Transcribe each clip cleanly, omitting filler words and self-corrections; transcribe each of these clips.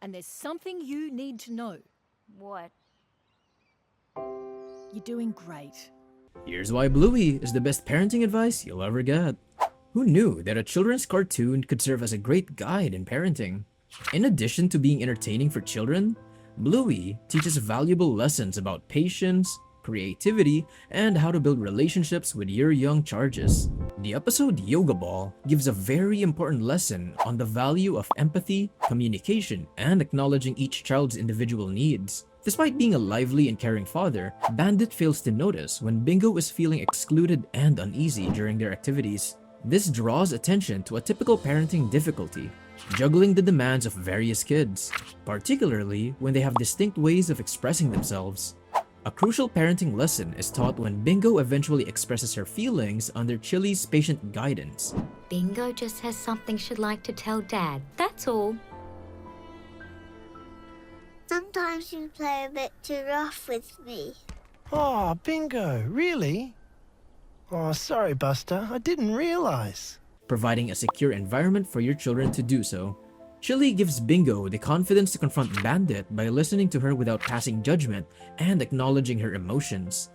and there's something you need to know. What? You're doing great. Here's why Bluey is the best parenting advice you'll ever get. Who knew that a children's cartoon could serve as a great guide in parenting? In addition to being entertaining for children, Bluey teaches valuable lessons about patience, creativity, and how to build relationships with your young charges. The episode Yoga Ball gives a very important lesson on the value of empathy, communication, and acknowledging each child's individual needs. Despite being a lively and caring father, Bandit fails to notice when Bingo is feeling excluded and uneasy during their activities. This draws attention to a typical parenting difficulty: juggling the demands of various kids, particularly when they have distinct ways of expressing themselves. A crucial parenting lesson is taught when Bingo eventually expresses her feelings under Chili's patient guidance. Bingo just has something she'd like to tell Dad, that's all. Sometimes you play a bit too rough with me. Oh, Bingo, really? Oh, sorry, Buster, I didn't realize. Providing a secure environment for your children to do so. Chili gives Bingo the confidence to confront Bandit by listening to her without passing judgment and acknowledging her emotions.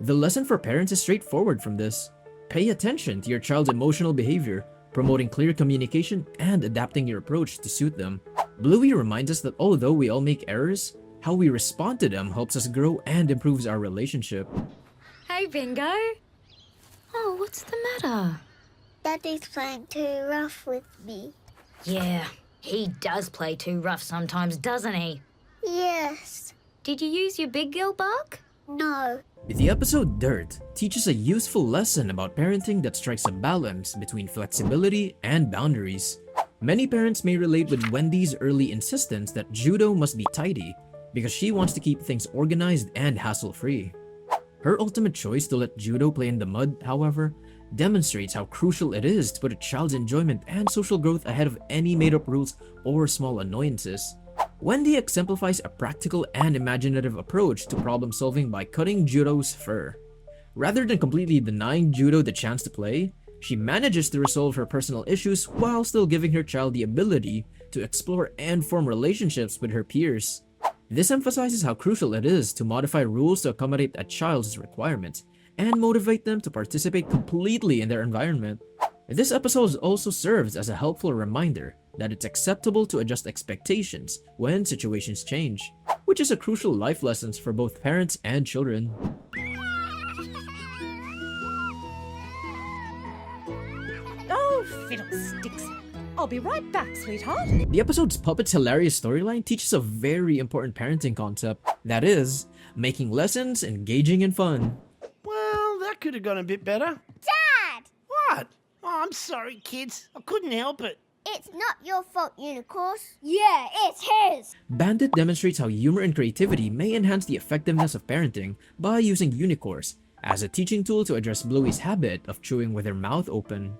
The lesson for parents is straightforward from this. Pay attention to your child's emotional behavior, promoting clear communication and adapting your approach to suit them. Bluey reminds us that although we all make errors, how we respond to them helps us grow and improves our relationship. Hey, Bingo. Oh, what's the matter? Daddy's playing too rough with me. Yeah, he does play too rough sometimes, doesn't he? Yes. Did you use your big girl bark? No. The episode Dirt teaches a useful lesson about parenting that strikes a balance between flexibility and boundaries. Many parents may relate with Wendy's early insistence that judo must be tidy because she wants to keep things organized and hassle-free. Her ultimate choice to let judo play in the mud, however, demonstrates how crucial it is to put a child's enjoyment and social growth ahead of any made-up rules or small annoyances. Wendy exemplifies a practical and imaginative approach to problem-solving by cutting judo's fur. Rather than completely denying judo the chance to play, she manages to resolve her personal issues while still giving her child the ability to explore and form relationships with her peers. This emphasizes how crucial it is to modify rules to accommodate a child's requirements and motivate them to participate completely in their environment. This episode also serves as a helpful reminder that it's acceptable to adjust expectations when situations change, which is a crucial life lesson for both parents and children. Oh, fiddlesticks. I'll be right back, sweetheart. The episode's Puppet's hilarious storyline teaches a very important parenting concept, that is, making lessons engaging and fun. Well, that could have gone a bit better. Dad! What? Oh, I'm sorry, kids. I couldn't help it. It's not your fault, Unicorns. Yeah, it's his! Bandit demonstrates how humor and creativity may enhance the effectiveness of parenting by using unicorns as a teaching tool to address Bluey's habit of chewing with her mouth open.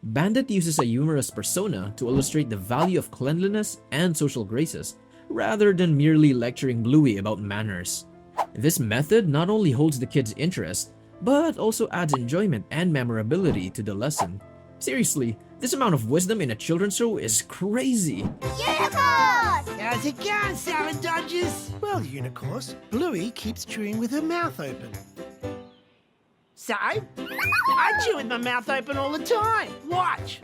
Bandit uses a humorous persona to illustrate the value of cleanliness and social graces, rather than merely lecturing Bluey about manners. This method not only holds the kid's interest, but also adds enjoyment and memorability to the lesson. Seriously, this amount of wisdom in a children's show is crazy. Unicorns! How's it going, Salad Dodgers? Well, Unicorns, Bluey keeps chewing with her mouth open. So? I chew with my mouth open all the time. Watch.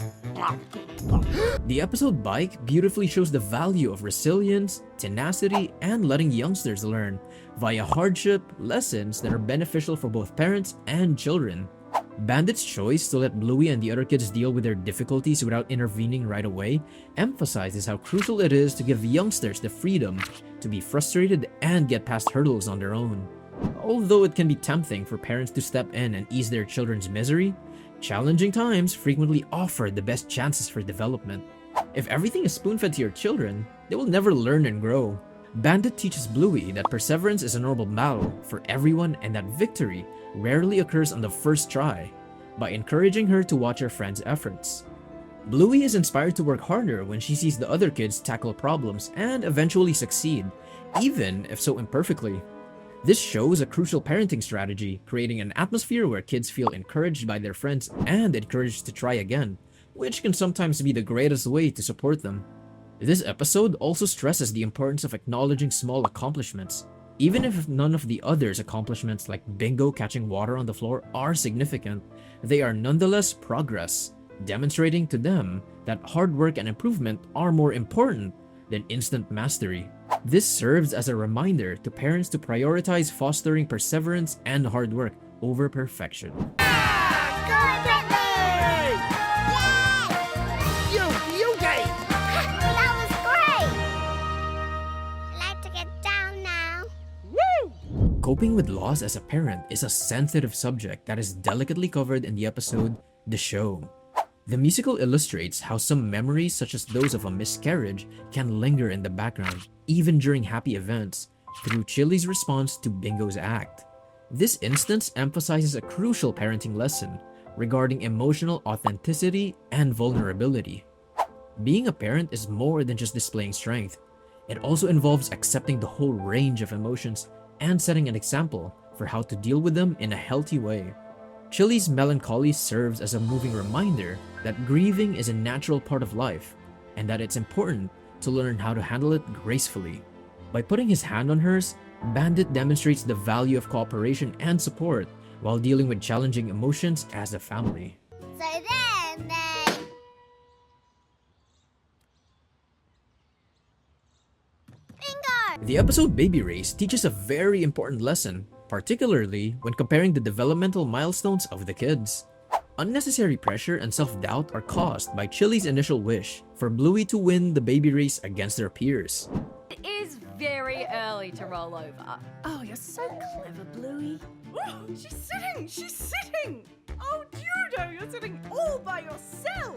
The episode Bike beautifully shows the value of resilience, tenacity, and letting youngsters learn via hardship lessons that are beneficial for both parents and children. Bandit's choice to let Bluey and the other kids deal with their difficulties without intervening right away emphasizes how crucial it is to give youngsters the freedom to be frustrated and get past hurdles on their own. Although it can be tempting for parents to step in and ease their children's misery, challenging times frequently offer the best chances for development. If everything is spoon-fed to your children, they will never learn and grow. Bandit teaches Bluey that perseverance is a noble battle for everyone and that victory rarely occurs on the first try, by encouraging her to watch her friends' efforts. Bluey is inspired to work harder when she sees the other kids tackle problems and eventually succeed, even if so imperfectly. This shows a crucial parenting strategy, creating an atmosphere where kids feel encouraged by their friends and encouraged to try again, which can sometimes be the greatest way to support them. This episode also stresses the importance of acknowledging small accomplishments. Even if none of the others' accomplishments like Bingo catching water on the floor are significant, they are nonetheless progress, demonstrating to them that hard work and improvement are more important than instant mastery. This serves as a reminder to parents to prioritize fostering perseverance and hard work over perfection. That was great! I'd like to get down now. Coping with loss as a parent is a sensitive subject that is delicately covered in the episode The Show. The musical illustrates how some memories, such as those of a miscarriage, can linger in the background, even during happy events, through Chili's response to Bingo's act. This instance emphasizes a crucial parenting lesson regarding emotional authenticity and vulnerability. Being a parent is more than just displaying strength. It also involves accepting the whole range of emotions and setting an example for how to deal with them in a healthy way. Chili's melancholy serves as a moving reminder that grieving is a natural part of life and that it's important to learn how to handle it gracefully. By putting his hand on hers, Bandit demonstrates the value of cooperation and support while dealing with challenging emotions as a family. So then they... Bingo! The episode Baby Race teaches a very important lesson, particularly when comparing the developmental milestones of the kids. Unnecessary pressure and self-doubt are caused by Chili's initial wish for Bluey to win the baby race against their peers. It is very early to roll over. Oh, you're so clever, Bluey. Oh, she's sitting! Oh, Judo, you're sitting all by yourself!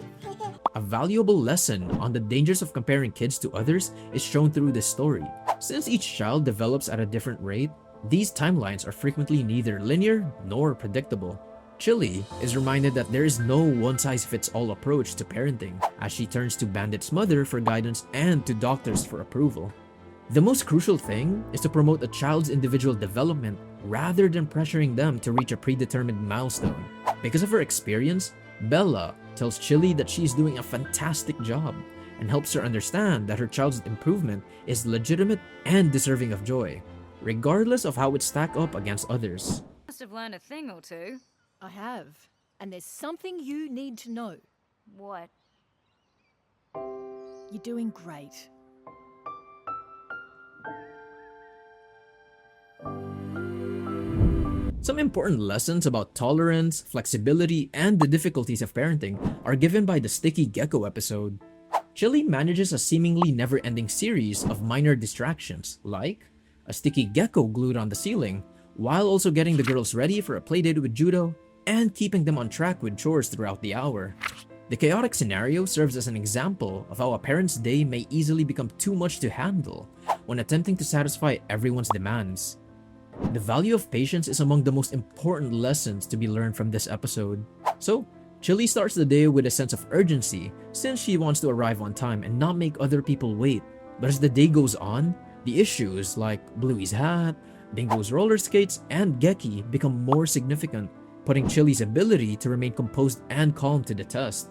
A valuable lesson on the dangers of comparing kids to others is shown through this story. Since each child develops at a different rate, these timelines are frequently neither linear nor predictable. Chili is reminded that there is no one-size-fits-all approach to parenting as she turns to Bandit's mother for guidance and to doctors for approval. The most crucial thing is to promote a child's individual development rather than pressuring them to reach a predetermined milestone. Because of her experience, Bella tells Chili that she is doing a fantastic job and helps her understand that her child's improvement is legitimate and deserving of joy, regardless of how it stacks up against others. Must have learned a thing or two. I have. And there's something you need to know. What? You're doing great. Some important lessons about tolerance, flexibility, and the difficulties of parenting are given by the Sticky Gecko episode. Chili manages a seemingly never-ending series of minor distractions, like a sticky gecko glued on the ceiling, while also getting the girls ready for a playdate with Judo and keeping them on track with chores throughout the hour. The chaotic scenario serves as an example of how a parent's day may easily become too much to handle when attempting to satisfy everyone's demands. The value of patience is among the most important lessons to be learned from this episode. So, Chili starts the day with a sense of urgency since she wants to arrive on time and not make other people wait. But as the day goes on, the issues like Bluey's hat, Bingo's roller skates, and Geki become more significant, putting Chili's ability to remain composed and calm to the test.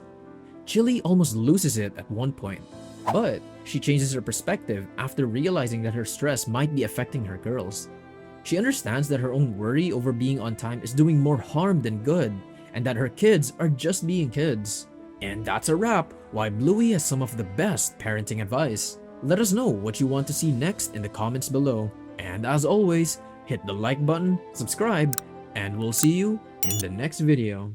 Chili almost loses it at one point, but she changes her perspective after realizing that her stress might be affecting her girls. She understands that her own worry over being on time is doing more harm than good, and that her kids are just being kids. And that's a wrap why Bluey has some of the best parenting advice. Let us know what you want to see next in the comments below. And as always, hit the like button, subscribe, and we'll see you in the next video.